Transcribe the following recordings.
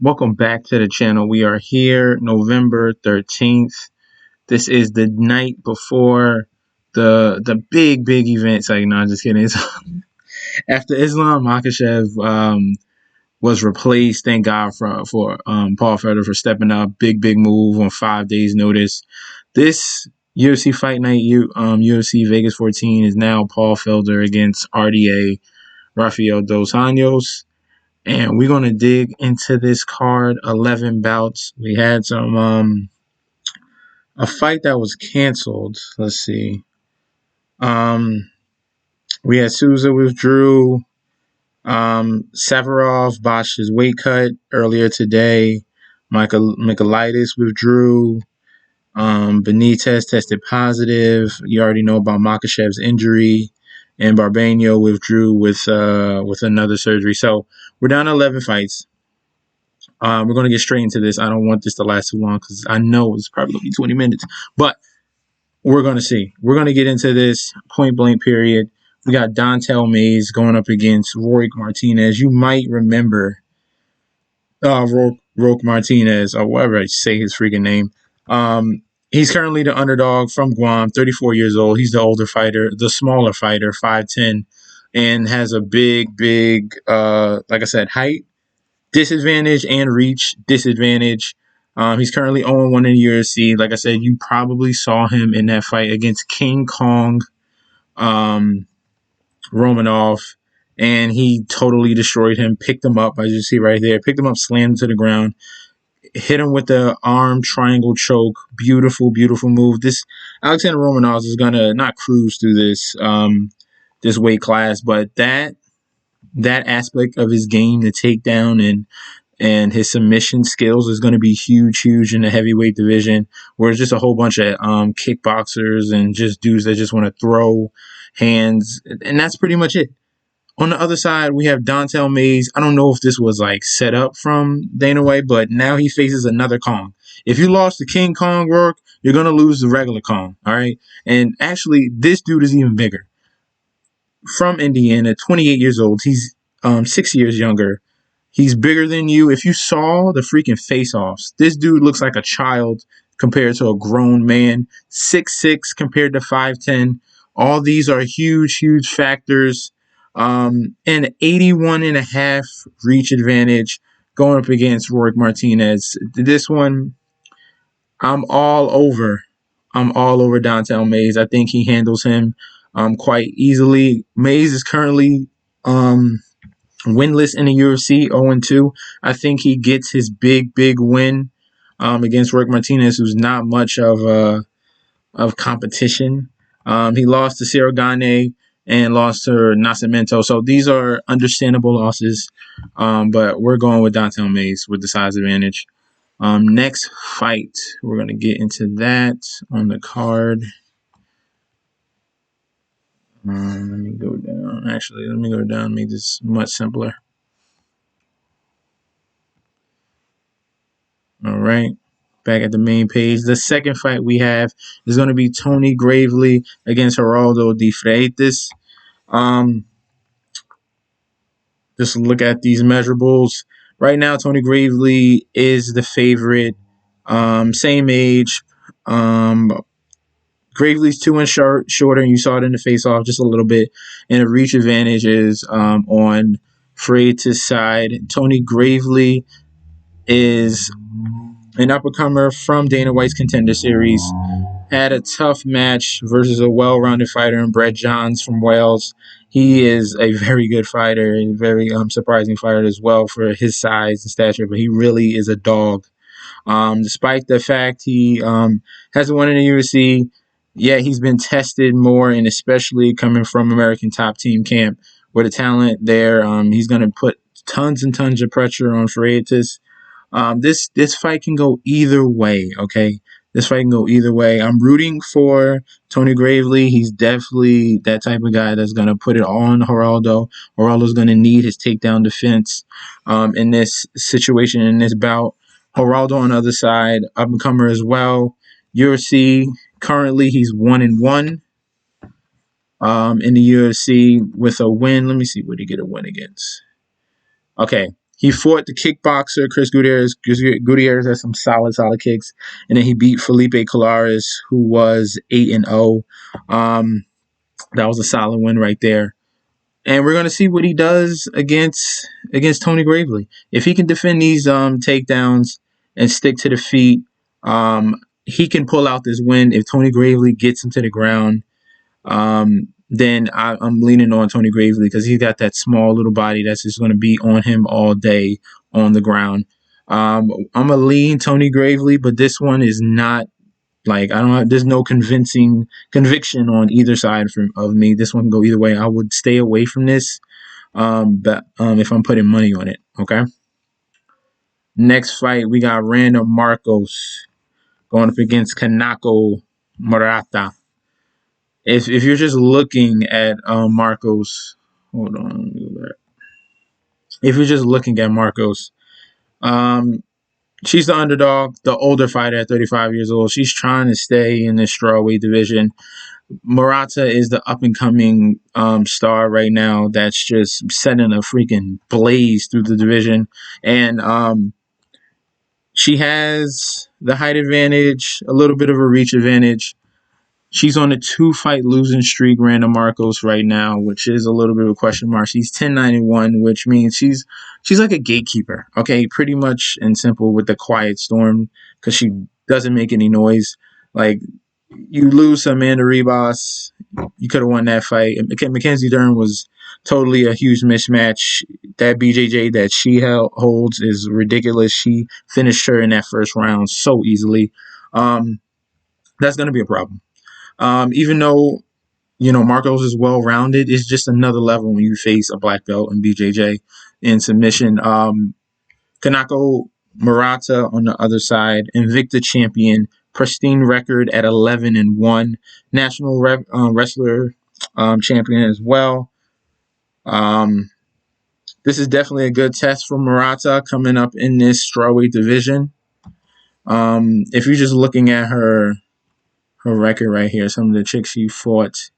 Welcome back to the channel. We are here November 13th. This is the night before the big event. So, I'm just kidding. After Islam Makhachev was replaced, thank God for Paul Felder for stepping up. Big move on 5 days notice. This UFC Fight Night UFC Vegas 14 is now Paul Felder against RDA Rafael dos Anjos. And we're going to dig into this card, 11 bouts. We had a fight that was canceled. Let's see. We had Souza withdrew. Safarov botched his weight cut earlier today. Michaelitis withdrew. Benitez tested positive. You already know about Makhachev's injury. And Barbano withdrew with another surgery. So we're down to 11 fights. We're going to get straight into this. I don't want this to last too long because I know it's probably going to be 20 minutes. But we're going to see. We're going to get into this point blank period. We got Dontel Mays going up against Roque Martinez. You might remember Roque Martinez, or whatever I say his freaking name. He's currently the underdog from Guam, 34 years old. He's the older fighter, the smaller fighter, 5'10", and has a big, like I said, height disadvantage and reach disadvantage. He's currently 0-1 in the UFC. Like I said, you probably saw him in that fight against King Kong Romanov, and he totally destroyed him, picked him up, as you see right there, picked him up, slammed him to the ground, hit him with the arm triangle choke. Beautiful move. This Alexander Romanov is going to not cruise through this weight class, but that aspect of his game, the takedown and his submission skills, is going to be huge in the heavyweight division, where it's just a whole bunch of kickboxers and just dudes that just want to throw hands, and that's pretty much it. On the other side, we have Dontel Mays. I don't know if this was like set up from Dana White, but now he faces another Kong. If you lost to King Kong Rourke, you're going to lose the regular Kong, all right? And actually, this dude is even bigger. From Indiana, 28 years old. He's 6 years younger. He's bigger than you. If you saw the freaking face-offs, this dude looks like a child compared to a grown man. 6'6" compared to 5'10". All these are huge factors. And 81.5 reach advantage going up against Roque Martinez. This one, I'm all over Dontel Mays. I think he handles him quite easily. Mays is currently winless in the UFC, 0-2. I think he gets his big win against Roque Martinez, who's not much of competition. He lost to Cyril Gane and lost to Nascimento. So these are understandable losses, but we're going with Dontel Mays with the size advantage. Next fight, we're going to get into that on the card. Let me go down. Actually, let me go down, make this much simpler. All right. Back at the main page. The second fight we have is going to be Tony Gravely against Geraldo de Freitas. Just look at these measurables. Right now, Tony Gravely is the favorite. Same age. Gravely's 2 inches shorter, and you saw it in the face-off just a little bit. And the reach advantage is on Freitas' side. Tony Gravely is an up-and-comer from Dana White's Contender Series. Had a tough match versus a well-rounded fighter in Brett Johns from Wales. He is a very good fighter, a very surprising fighter as well for his size and stature, but he really is a dog. Despite the fact he hasn't won in the UFC, yet he's been tested more, and especially coming from American Top Team camp, where the talent there, he's going to put tons and tons of pressure on Freitas. This fight can go either way, okay? This fight can go either way. I'm rooting for Tony Gravely. He's definitely that type of guy that's going to put it on Geraldo. Geraldo's going to need his takedown defense in this situation, in this bout. Geraldo on the other side, up-and-comer as well. UFC, currently he's 1-1 in the UFC with a win. Let me see, where did he get a win against? Okay, He fought the kickboxer Chris Gutierrez. Gutierrez has some solid kicks, and then he beat Felipe Colares, who was 8-0. That was a solid win right there. And we're gonna see what he does against Tony Gravely. If he can defend these takedowns and stick to the feet, he can pull out this win. If Tony Gravely gets him to the ground, then I'm leaning on Tony Gravely because he's got that small little body that's just going to be on him all day on the ground. I'm gonna lean Tony Gravely, but this one is not like I don't know. There's no conviction on either side of me. This one can go either way. I would stay away from this, but if I'm putting money on it, okay. Next fight, we got Random Marcos going up against Kanako Morata. If you're just looking at Marcos, hold on. If you're just looking at Marcos, she's the underdog, the older fighter at 35 years old. She's trying to stay in the strawweight division. Morata is the up and coming star right now that's just setting a freaking blaze through the division. And she has the height advantage, a little bit of a reach advantage. She's on a 2-fight losing streak, Random Marcos, right now, which is a little bit of a question mark. She's 10-91, which means she's like a gatekeeper, okay? Pretty much and simple with the quiet storm because she doesn't make any noise. Like, you lose to Amanda Ribas, you could have won that fight. Mackenzie Dern was totally a huge mismatch. That BJJ that she holds is ridiculous. She finished her in that first round so easily. That's going to be a problem. Even though, Marcos is well-rounded, it's just another level when you face a black belt in BJJ in submission. Kanako Morata on the other side, Invicta champion, pristine record at 11-1, national wrestler champion as well. This is definitely a good test for Morata coming up in this strawweight division. If you're just looking at her record right here, some of the chicks she fought.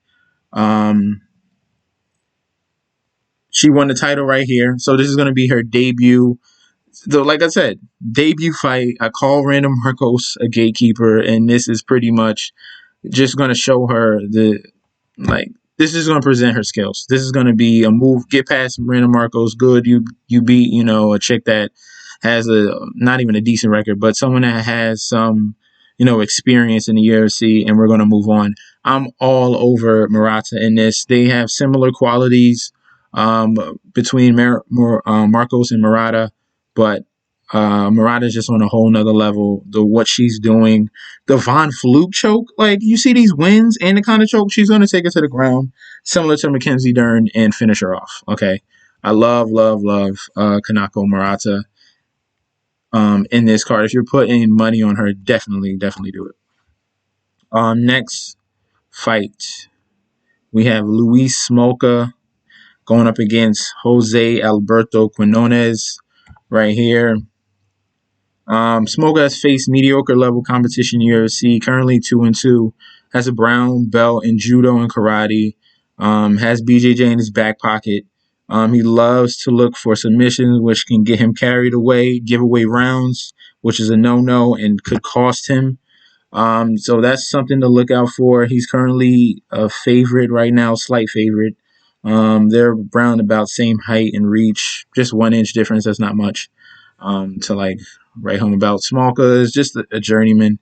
She won the title right here. So this is going to be her debut. So like I said, debut fight. I call Random Marcos a gatekeeper, and this is pretty much just going to show her this is going to present her skills. This is going to be a move, get past Random Marcos. Good, you beat, a chick that has not even a decent record, but someone that has some experience in the UFC, and we're going to move on. I'm all over Morata in this. They have similar qualities between Marcos and Morata, but Morata's just on a whole nother level. What she's doing, the Von Flue choke, like you see these wins and the kind of choke, she's going to take her to the ground, similar to Mackenzie Dern, and finish her off. Okay, I love Kanako Morata. In this card, if you're putting money on her, definitely do it. Next fight, we have Luis Smolka going up against Jose Alberto Quinones right here. Smolka has faced mediocre level competition in UFC, currently 2-2, has a brown belt in judo and karate, has BJJ in his back pocket. He loves to look for submissions, which can get him carried away, give away rounds, which is a no-no and could cost him. So that's something to look out for. He's currently a favorite right now, slight favorite. They're around about same height and reach, just 1 inch difference. That's not much to write home about. Smolka is just a journeyman.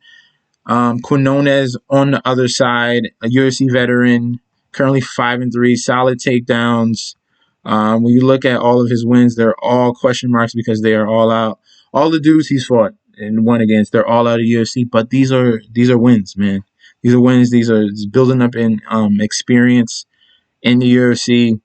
Quinones on the other side, a UFC veteran, currently 5-3, solid takedowns. When you look at all of his wins, they're all question marks because they are all out. All the dudes he's fought and won against, they're all out of UFC. But these are wins, man. These are wins. These are building up in experience in the UFC.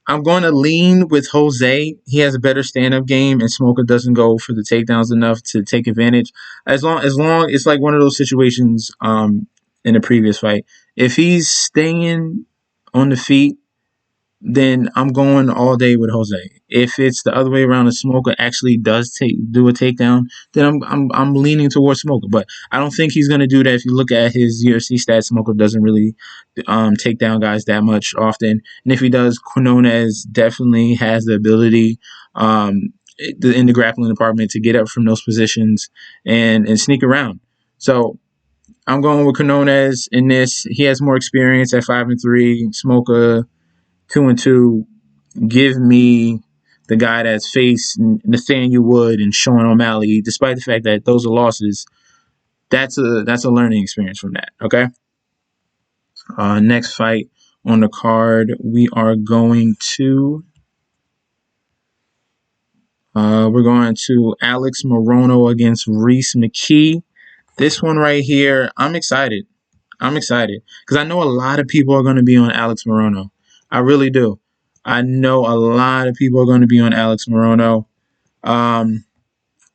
I'm going to lean with Jose. He has a better stand-up game, and Smolka doesn't go for the takedowns enough to take advantage. As long, it's like one of those situations in the previous fight. If he's staying on the feet then I'm going all day with Jose. If it's the other way around, and Smolka actually does do a takedown, then I'm leaning towards Smolka. But I don't think he's going to do that. If you look at his UFC stats, Smolka doesn't really take down guys that much often. And if he does, Quinones definitely has the ability in the grappling department to get up from those positions and sneak around. So I'm going with Quinones in this. He has more experience at 5-3. Smolka 2-2. Give me the guy that's faced Nathaniel Wood and Sean O'Malley, despite the fact that those are losses. That's a learning experience from that. Okay. Next fight on the card, we are going to Alex Moreno against Rhys McKee. This one right here, I'm excited. Because I know a lot of people are going to be on Alex Moreno. I really do. I know a lot of people are going to be on Alex Moreno.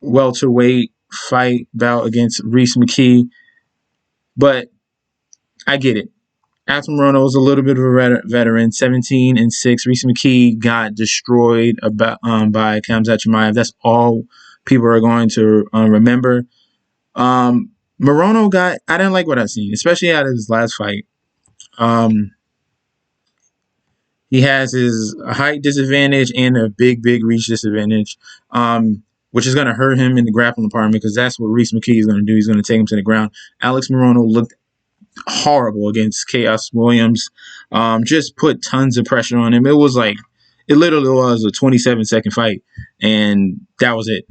Welterweight fight bout against Rhys McKee. But I get it. Alex Moreno was a little bit of a veteran, 17-6. Rhys McKee got destroyed by Khamzat Chimaev. That's all people are going to remember. Moreno I didn't like what I've seen, especially out of his last fight. He has his height disadvantage and a big reach disadvantage, which is going to hurt him in the grappling department because that's what Rhys McKee is going to do. He's going to take him to the ground. Alex Moreno looked horrible against Chaos Williams. Just put tons of pressure on him. It literally was a 27-second fight, and that was it.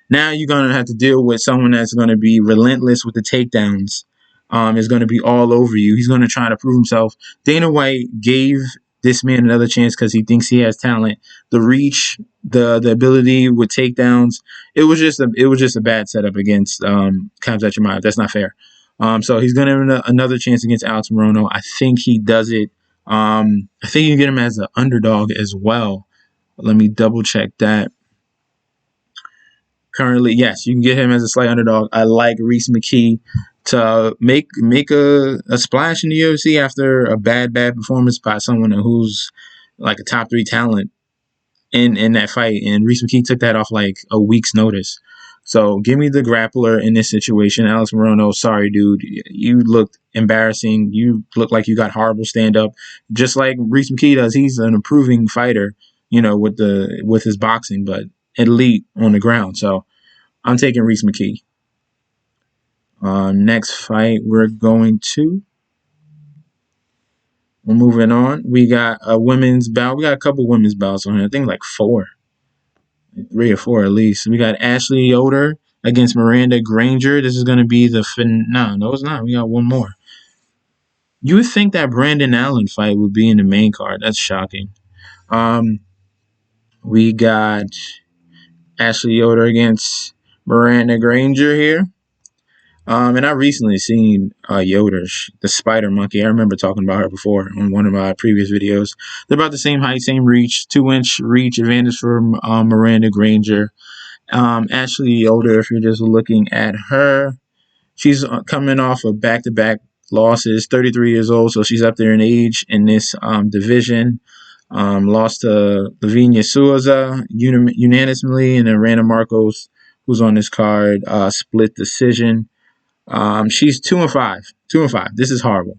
Now you're going to have to deal with someone that's going to be relentless with the takedowns. Is going to be all over you. He's going to try to prove himself. Dana White gave this man another chance because he thinks he has talent. The reach, the ability with takedowns. It was just a bad setup against Khamzat Chimaev. That's not fair. So he's going to have another chance against Alex Moreno. I think he does it. I think you can get him as an underdog as well. Let me double check that. Currently, yes, you can get him as a slight underdog. I like Rhys McKee to make a splash in the UFC after a bad performance by someone who's like a top 3 talent in that fight. And Rhys McKee took that off like a week's notice. So give me the grappler in this situation. Alex Moreno, sorry, dude. You looked embarrassing. You look like you got horrible stand-up. Just like Rhys McKee does. He's an improving fighter, with his boxing, but elite on the ground. So I'm taking Rhys McKee. Next fight we're moving on. We got a women's bout. We got a couple women's bouts on here. I think like 3 or 4 at least. We got Ashley Yoder against Miranda Granger. This is going to be no, it's not. We got one more. You would think that Brandon Allen fight would be in the main card. That's shocking. We got Ashley Yoder against Miranda Granger here. And I recently seen Yoder, the Spider Monkey. I remember talking about her before on one of my previous videos. They're about the same height, same reach, 2-inch reach advantage for Miranda Granger. Ashley Yoder, if you're just looking at her, she's coming off of back-to-back losses, 33 years old, so she's up there in age in this division. Lost to Lavinia Souza unanimously, and then Randa Marcos, who's on this card, split decision. She's 2-5. 2-5. This is horrible.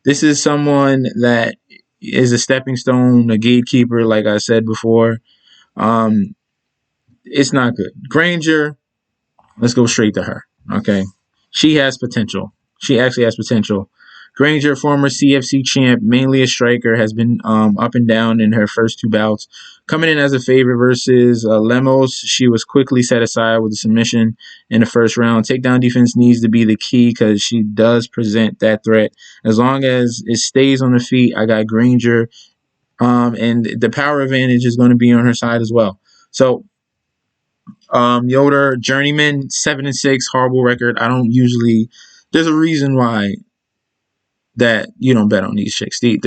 This is someone that is a stepping stone, a gatekeeper, like I said before. It's not good. Granger, let's go straight to her. Okay. She has potential. She actually has potential. Granger, former CFC champ, mainly a striker, has been up and down in her first 2 bouts. Coming in as a favorite versus Lemos, she was quickly set aside with a submission in the first round. Takedown defense needs to be the key because she does present that threat. As long as it stays on the feet, I got Granger, and the power advantage is going to be on her side as well. So Yoder, journeyman, 7-6, horrible record. I don't usually. There's a reason why that you don't bet on these chicks. They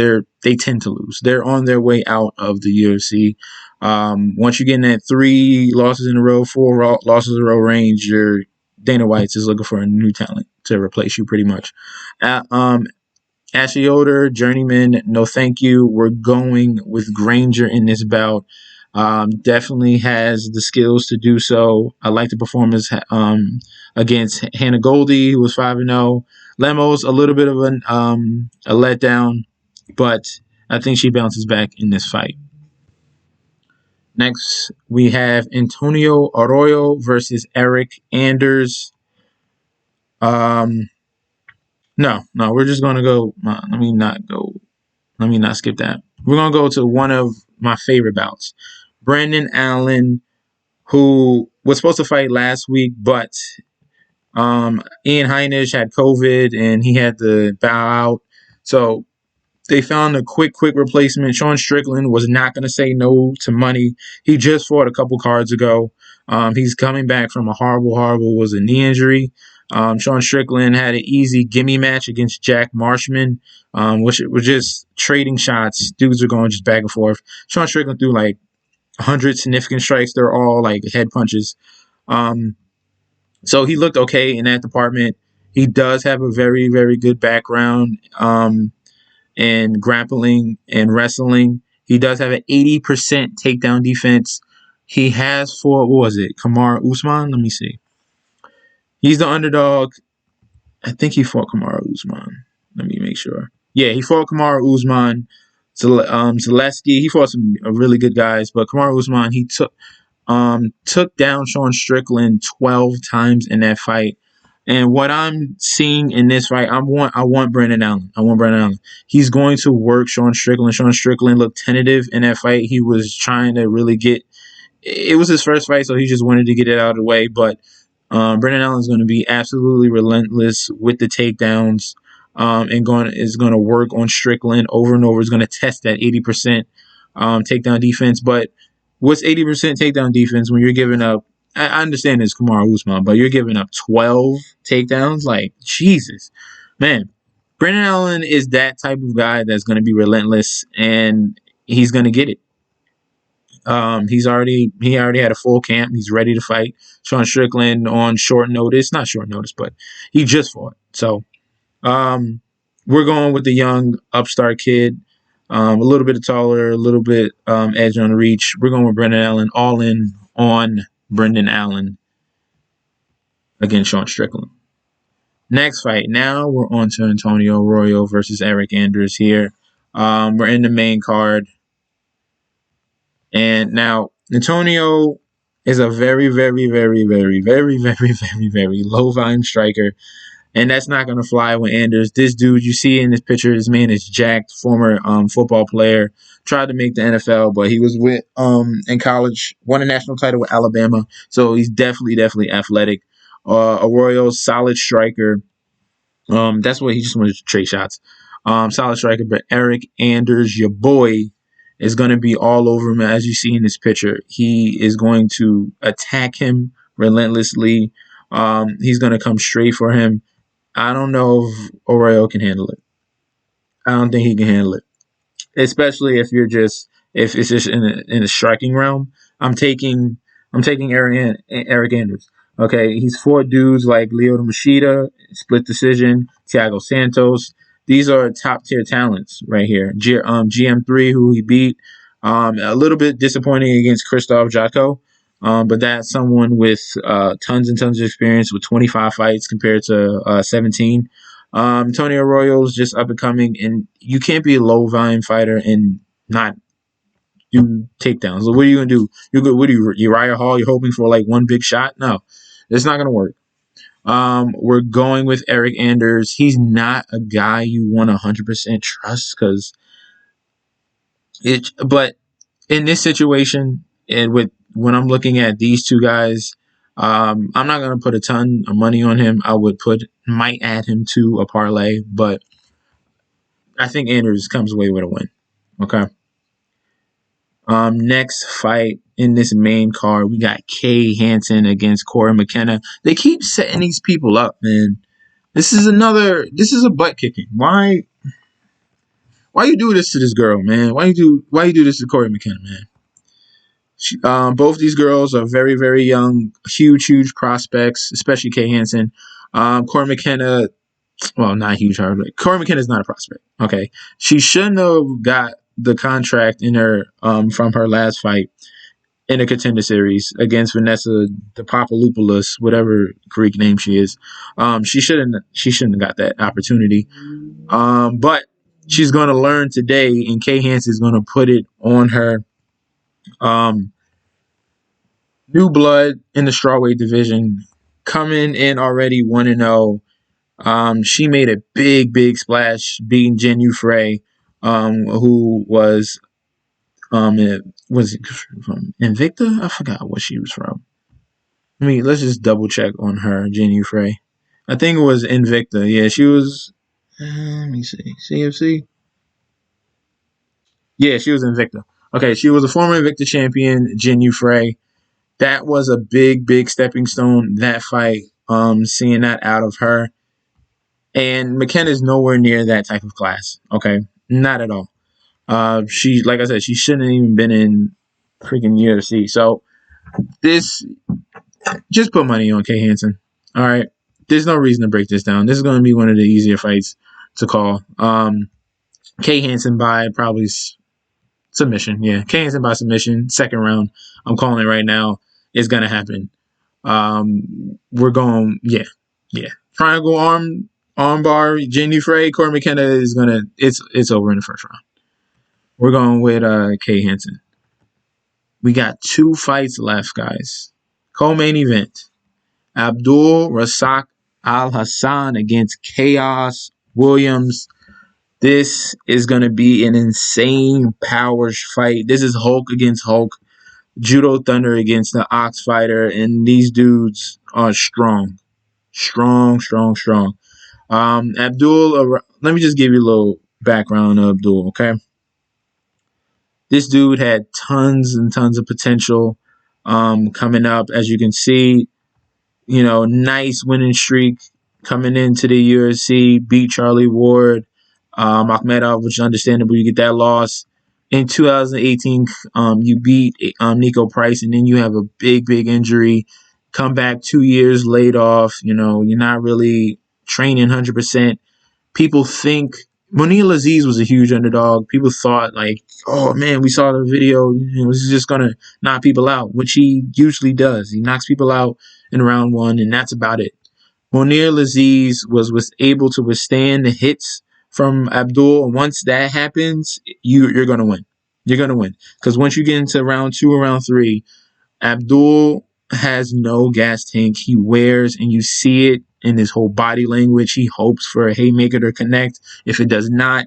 tend to lose. They're on their way out of the UFC. Once you get in that 3 losses in a row, 4 losses in a row range, Dana White's is looking for a new talent to replace you pretty much. Ashley Yoder, journeyman, no thank you. We're going with Granger in this bout. Definitely has the skills to do so. I like the performance against Hannah Goldie, who was 5-0. Lemos, a little bit of a letdown, but I think she bounces back in this fight. Next, we have Antonio Arroyo versus Eric Anders. No, we're just gonna go. Let me not go. Let me not skip that. We're gonna go to one of my favorite bouts. Brendan Allen, who was supposed to fight last week, but Ian Heinisch had COVID and he had to bow out. So they found a quick replacement. Sean Strickland was not going to say no to money. He just fought a couple cards ago. He's coming back from a horrible was a knee injury. Sean Strickland had an easy gimme match against Jack Marshman, which was just trading shots. Dudes are going just back and forth. Sean Strickland threw like 100 significant strikes. They're all like head punches. So he looked okay in that department. He does have a very, very good background in grappling and wrestling. He does have an 80% takedown defense. He has fought, what was it, Kamaru Usman? Let me see. He's the underdog. I think he fought Kamaru Usman. Let me make sure. Yeah, he fought Kamaru Usman. Zaleski. He fought some really good guys, but Kamaru Usman, he took down Sean Strickland 12 times in that fight. And what I'm seeing in this fight, I want Brendan Allen. He's going to work Sean Strickland. Sean Strickland looked tentative in that fight. He was trying to really get. It was his first fight, so he just wanted to get it out of the way. But Brendan Allen is going to be absolutely relentless with the takedowns, and is going to work on Strickland over and over. Is going to test that 80% takedown defense. But what's 80% takedown defense when you're giving up? I understand it's Kamaru Usman, but you're giving up 12 takedowns? Like, Jesus. Man, Brendan Allen is that type of guy that's going to be relentless, and he's going to get it. He already had a full camp. He's ready to fight Sean Strickland on short notice. Not short notice, but he just fought. So we're going with the young upstart kid. A little bit taller, a little bit edge on the reach. We're going with Brendan Allen, all in on Brendan Allen against Sean Strickland. Next fight. Now we're on to Antonio Arroyo versus Eric Anders here. We're in the main card. And now Antonio is a very, very, very, very, very, very, very, very low volume striker. And that's not going to fly with Anders. This dude, you see in this picture, this man is jacked, former football player, tried to make the NFL, but he was with in college, won a national title with Alabama. So he's definitely athletic. Arroyo's solid striker. That's what he just wanted to trade shots. Solid striker, but Eric Anders, your boy, is going to be all over him. As you see in this picture, he is going to attack him relentlessly. He's going to come straight for him. I don't know if Arroyo can handle it. I don't think he can handle it, especially if it's just in a striking realm. I'm taking Eric Anders. Okay, he's fought dudes like Lyoto Machida, split decision, Thiago Santos. These are top tier talents right here. GM3, who he beat. A little bit disappointing against Krzysztof Jotko. But that's someone with tons and tons of experience with 25 fights compared to 17. Antonio Arroyo is just up and coming, and you can't be a low volume fighter and not do takedowns. So what are you gonna do? You're good. What are you, Uriah Hall? You're hoping for like one big shot? No, it's not gonna work. We're going with Eric Anders. He's not a guy you want 100% trust but in this situation, and with when I'm looking at these two guys, I'm not gonna put a ton of money on him. Might add him to a parlay, but I think Anders comes away with a win. Okay. Next fight in this main card, we got Hansen against Corey McKenna. They keep setting these people up, man. This is a butt kicking. Why you do this to this girl, man? Why you do this to Corey McKenna, man? Both these girls are very, very young, huge prospects, especially Hansen. Corey McKenna, well, not a huge hard. Corey McKenna is not a prospect. Okay, she shouldn't have got the contract in her from her last fight in a contender series against Vanessa the Papaloupoulous, whatever Greek name she is. She shouldn't have got that opportunity. But she's going to learn today, and Kay Hansen is going to put it on her. Um, New blood in the strawweight division, coming in already 1-0. She made a big splash, beating Jen Frey, who was from Invicta. I forgot what she was from. Let's just double check on her, Jen Frey. I think it was Invicta. Yeah, she was. Let me see, CFC. Yeah, she was Invicta. Okay, she was a former Invicta champion, Jen Frey. That was a big stepping stone, that fight, seeing that out of her. And McKenna is nowhere near that type of class. Okay, not at all. She, like I said, she shouldn't have even been in freaking UFC. So this, just put money on Kay Hansen. All right, there's no reason to break this down. This is going to be one of the easier fights to call. Kay Hansen by probably submission. Yeah, Kay Hansen by submission, second round. I'm calling it right now. It's going to happen. We're going, yeah. Triangle arm bar, Jenny Frey, Corey McKenna is gonna. It's over in the first round. We're going with Kay Hansen. We got 2 fights left, guys. Co-main event: Abdul Razak Alhassan against Chaos Williams. This is gonna be an insane power fight. This is Hulk against Hulk. Judo Thunder against the Ox Fighter, and these dudes are strong. Abdul, let me just give you a little background of Abdul, okay? This dude had tons and tons of potential coming up. As you can see, nice winning streak coming into the UFC, beat Charlie Ward, Akhmedov, which is understandable. You get that loss. In 2018, you beat Nico Price, and then you have a big injury. Come back 2 years laid off. You're not really training 100%. People think Munir Aziz was a huge underdog. People thought like, oh man, we saw the video. This is just gonna knock people out, which he usually does. He knocks people out in round 1, and that's about it. Munir Aziz was able to withstand the hits from Abdul. Once that happens, you're gonna win. You're gonna win because once you get into round 2 or round 3, Abdul has no gas tank. He wears, and you see it in his whole body language. He hopes for a haymaker to connect. If it does not,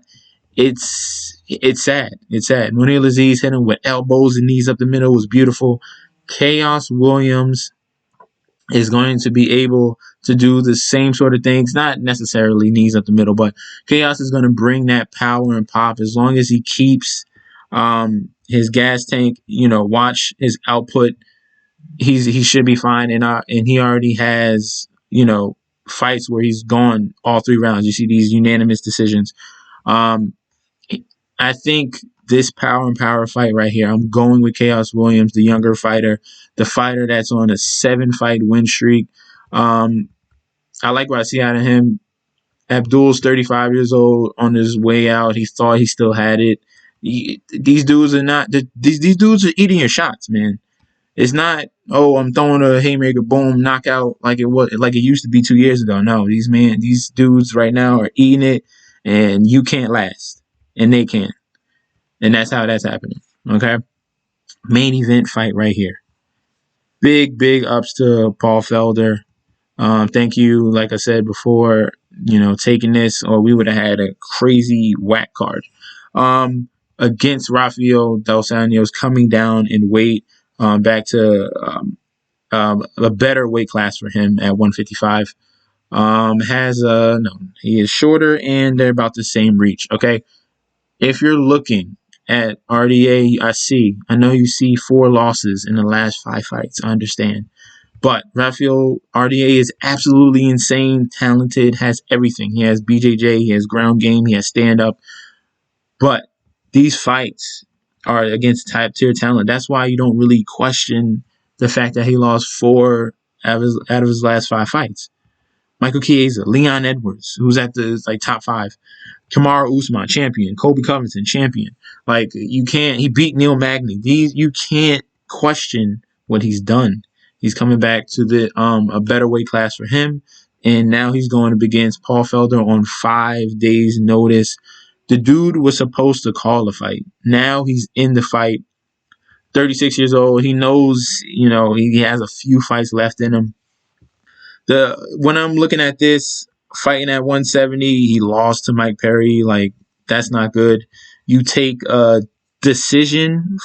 it's sad. It's sad. Munir Aziz hit him with elbows and knees up the middle. It was beautiful. Chaos Williams is going to be able to do the same sort of things, not necessarily knees up the middle, but Chaos is going to bring that power and pop as long as he keeps his gas tank, watch his output. He should be fine, and he already has fights where he's gone all 3 rounds. You see these unanimous decisions. I think this power fight right here, I'm going with Chaos Williams, the younger fighter, the fighter that's on a 7-fight win streak. I like what I see out of him. Abdul's 35 years old, on his way out. He thought he still had it. These dudes are not. These dudes are eating your shots, man. It's not, oh, I'm throwing a haymaker, boom, knockout like it used to be 2 years ago. No, these dudes right now are eating it, and you can't last, and they can, and that's how that's happening. Okay, main event fight right here. Big ups to Paul Felder. Thank you, like I said before, taking this, or we would have had a crazy whack card. Against Rafael dos Anjos, coming down in weight. Back to a better weight class for him at 155. He is shorter, and they're about the same reach. Okay, if you're looking at RDA, I know you see 4 losses in the last 5 fights. I understand, but Rafael RDA is absolutely insane, talented, has everything. He has BJJ, he has ground game, he has stand up, but these fights are against top tier talent. That's why you don't really question the fact that he lost 4 out of his last 5 fights. Michael Chiesa, Leon Edwards, who's at the like top 5. Kamaru Usman, champion. Colby Covington, champion. Like, you can't. He beat Neil Magny. You can't question what he's done. He's coming back to the a better weight class for him, and now he's going up against Paul Felder on 5 days' notice. The dude was supposed to call a fight. Now he's in the fight. 36 years old. He knows, he has a few fights left in him. When I'm looking at this, fighting at 170, he lost to Mike Perry. Like, that's not good. You take a decision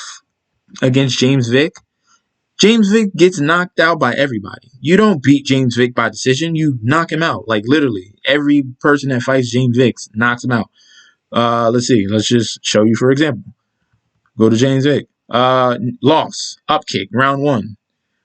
against James Vick. James Vick gets knocked out by everybody. You don't beat James Vick by decision. You knock him out. Like, literally, every person that fights James Vick knocks him out. Let's see. Let's just show you, for example. Go to James Vick. Loss. Up kick. Round 1.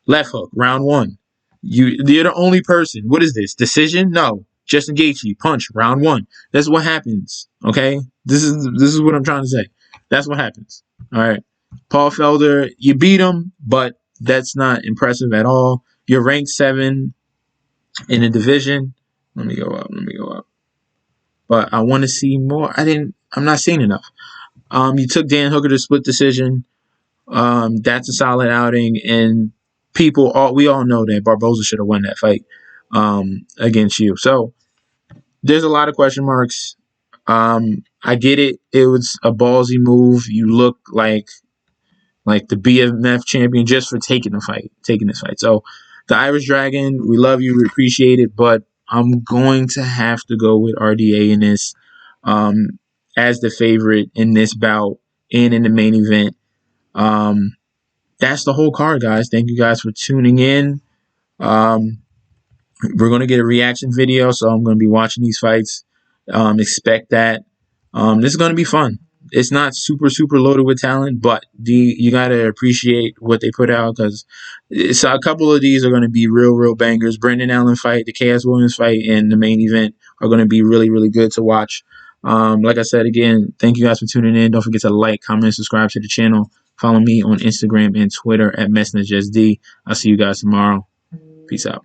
Left hook. Round 1. You're the only person. What is this? Decision? No. Justin Gaethje. Punch. Round 1. That's what happens. Okay? This is what I'm trying to say. That's what happens. All right. Paul Felder, you beat him, but that's not impressive at all. You're ranked 7 in the division. Let me go up. But I want to see more. I'm not seeing enough. You took Dan Hooker to split decision. That's a solid outing, and we all know that Barboza should have won that fight against you. So there's a lot of question marks. I get it. It was a ballsy move. You look like the BMF champion just for taking this fight. So the Irish Dragon, we love you, we appreciate it, but I'm going to have to go with RDA in this as the favorite in this bout and in the main event. That's the whole card, guys. Thank you guys for tuning in. We're going to get a reaction video, so I'm going to be watching these fights. Expect that. This is going to be fun. It's not super, super loaded with talent, but you got to appreciate what they put out, because a couple of these are going to be real, real bangers. Brendan Allen fight, the Chaos Williams fight, and the main event are going to be really, really good to watch. Like I said, again, thank you guys for tuning in. Don't forget to like, comment, and subscribe to the channel. Follow me on Instagram and Twitter at MessNetJustD. I'll see you guys tomorrow. Peace out.